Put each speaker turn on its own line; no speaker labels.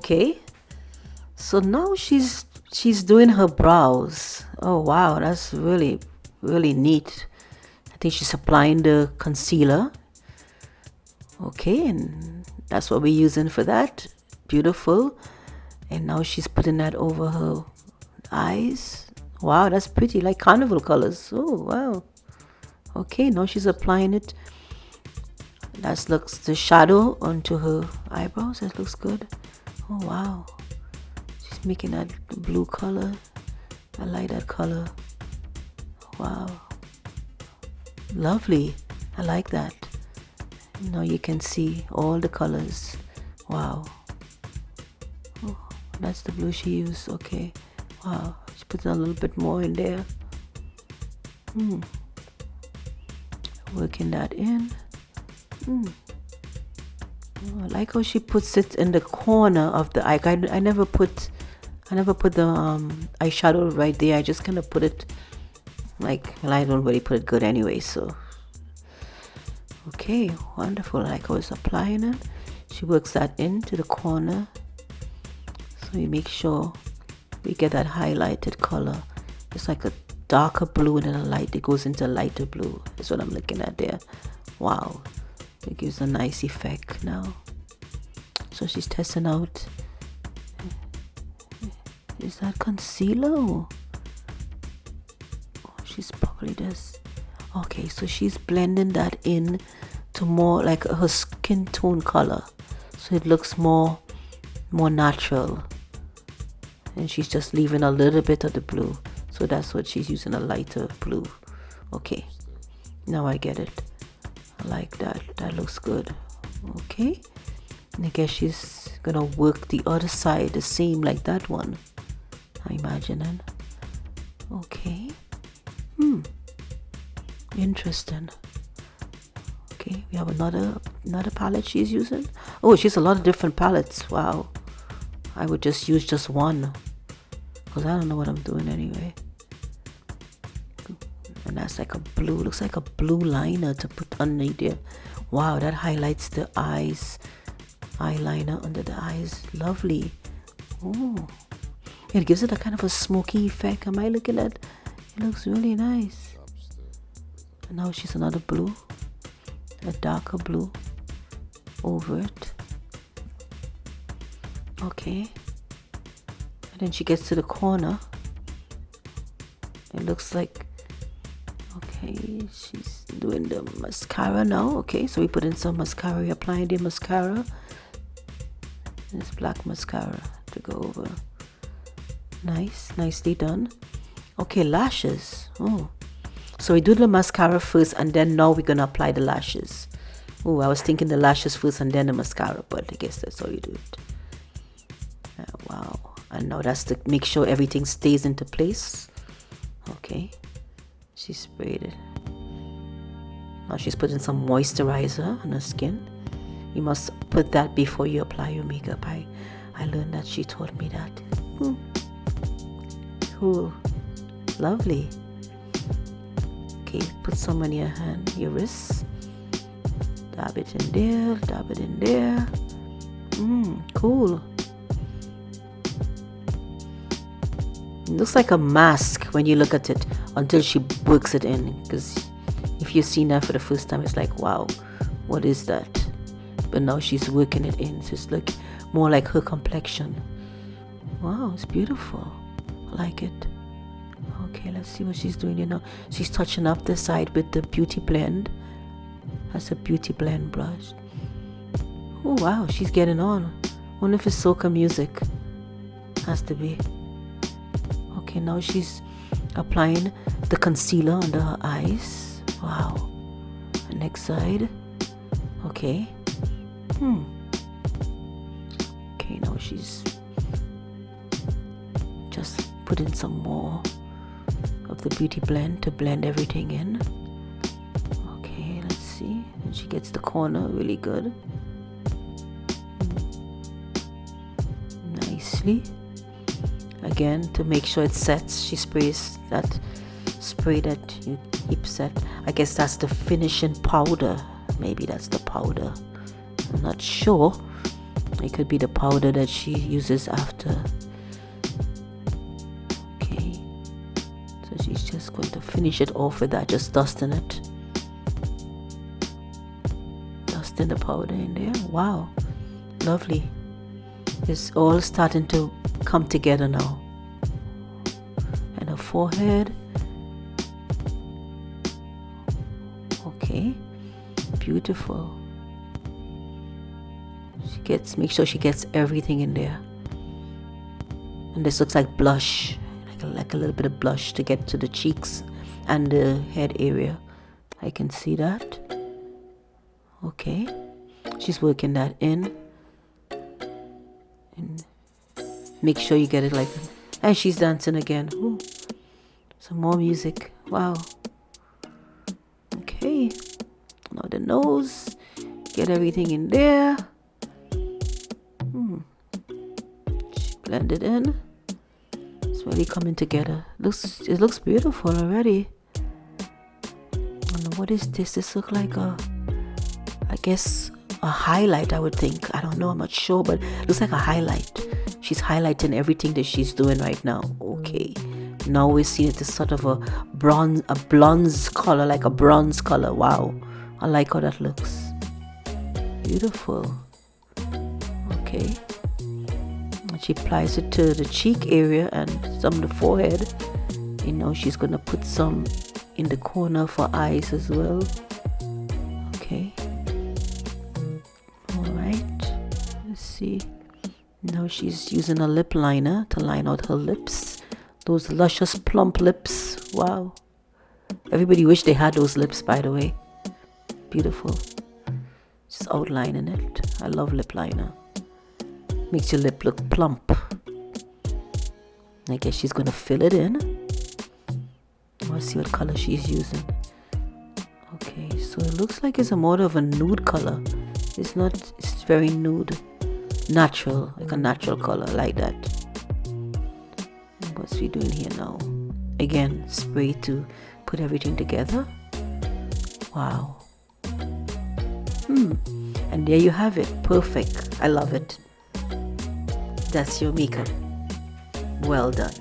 Okay, so now she's doing her brows. Oh wow, that's really neat. I think she's applying the concealer. Okay, and that's what we're using for that. Beautiful. And now she's putting that over her eyes. Wow, that's pretty, like carnival colors. Oh wow. Okay, now she's applying it. That looks the shadow onto her eyebrows. That looks good. Oh wow. She's making that blue color. I like that color. Wow. Lovely. I like that. Now you can see all the colors. Wow. Oh, that's the blue she used. Okay. Wow. She put a little bit more in there. Working that in. Oh, I like how she puts it in the corner of the eye. I never put the eyeshadow right there. I just kind of put it like, well, I don't really put it good anyway, so okay, wonderful. I like how it's applying it. She works that into the corner, so we make sure we get that highlighted color. It's like a darker blue and then a light. It goes into lighter blue. That's what I'm looking at there. Wow, it gives a nice effect now. So she's testing out. Is that concealer? Oh, she's probably just. Okay, so she's blending that in to more like her skin tone color, so it looks more natural. And she's just leaving a little bit of the blue, so that's what she's using, a lighter blue. Okay, now I get it. I like that. That looks good. Okay, and I guess she's gonna work the other side the same like that one. I'm imagining. Okay. Interesting. Okay, we have another palette she's using. Oh, she's a lot of different palettes. Wow. I would just use just one, because I don't know what I'm doing anyway. And that's like a blue, looks like a blue liner to put underneath there. Wow, that highlights the eyes. Eyeliner under the eyes. Lovely. Oh, it gives it a kind of a smoky effect. Am I looking at? It looks really nice. And now she's another blue, a darker blue over it. Okay, and then she gets to the corner. It looks like, okay, she's doing the mascara now. Okay, so we put in some mascara. We applying the mascara. This black mascara to go over. Nice, nicely done. Okay, lashes. Oh, so we do the mascara first, and then now we're gonna apply the lashes. Oh, I was thinking the lashes first and then the mascara, but I guess that's how you do it. Wow. And now that's to make sure everything stays into place. Okay, she sprayed it. Now she's putting some moisturizer on her skin. You must put that before you apply your makeup. I learned that. She taught me that. Cool. Lovely. Okay, put some on your hand, your wrist. Dab it in there, dab it in there. Cool. It looks like a mask when you look at it until she works it in, because if you've seen that for the first time, it's like, wow, what is that? But now she's working it in, so it's like more like her complexion. Wow, it's beautiful. I like it. Okay, let's see what she's doing. You know, she's touching up the side with the beauty blend. That's a beauty blend brush. Oh wow, she's getting on. Wonder if it's soca music. Has to be. Okay, now she's applying the concealer under her eyes. Wow. The next side. Okay. Okay, now she's just putting some more of the beauty blend to blend everything in. Okay, let's see. And she gets the corner really good. Nicely. Again, to make sure it sets, she sprays that spray that you keep set. I guess that's the finishing powder. Maybe that's the powder. I'm not sure. It could be the powder that she uses after. Okay, so she's just going to finish it off with that, just dusting it. Dusting the powder in there. Wow, lovely. It's all starting to come together now. And her forehead. Okay, beautiful. Make sure she gets everything in there. And this looks like blush, like a little bit of blush to get to the cheeks and the head area. I can see that. Okay, she's working that in. And make sure you get it like, and she's dancing again. Ooh, some more music. Wow. Okay, now the nose, get everything in there. Blend it in. It's really coming together. It looks beautiful already. And what is this? This looks like I guess a highlight, I would think. I don't know, I'm not sure, but it looks like a highlight. She's highlighting everything that she's doing right now. Okay, now we see it as sort of a bronze color, like a bronze color. Wow, I like how that looks. Beautiful. Okay. She applies it to the cheek area and some of the forehead. You know, she's gonna put some in the corner for eyes as well. Okay. All right. Let's see. Now she's using a lip liner to line out her lips. Those luscious plump lips. Wow. Everybody wish they had those lips, by the way. Beautiful. Just outlining it. I love lip liner. Makes your lip look plump. I guess she's gonna fill it in. Let's see what color she's using. Okay, so it looks like it's a more of a nude color. It's not, it's very nude. Natural, like a natural color, like that. What's we doing here now? Again, spray to put everything together. Wow. And there you have it. Perfect. I love it. That's your makeup. Well done.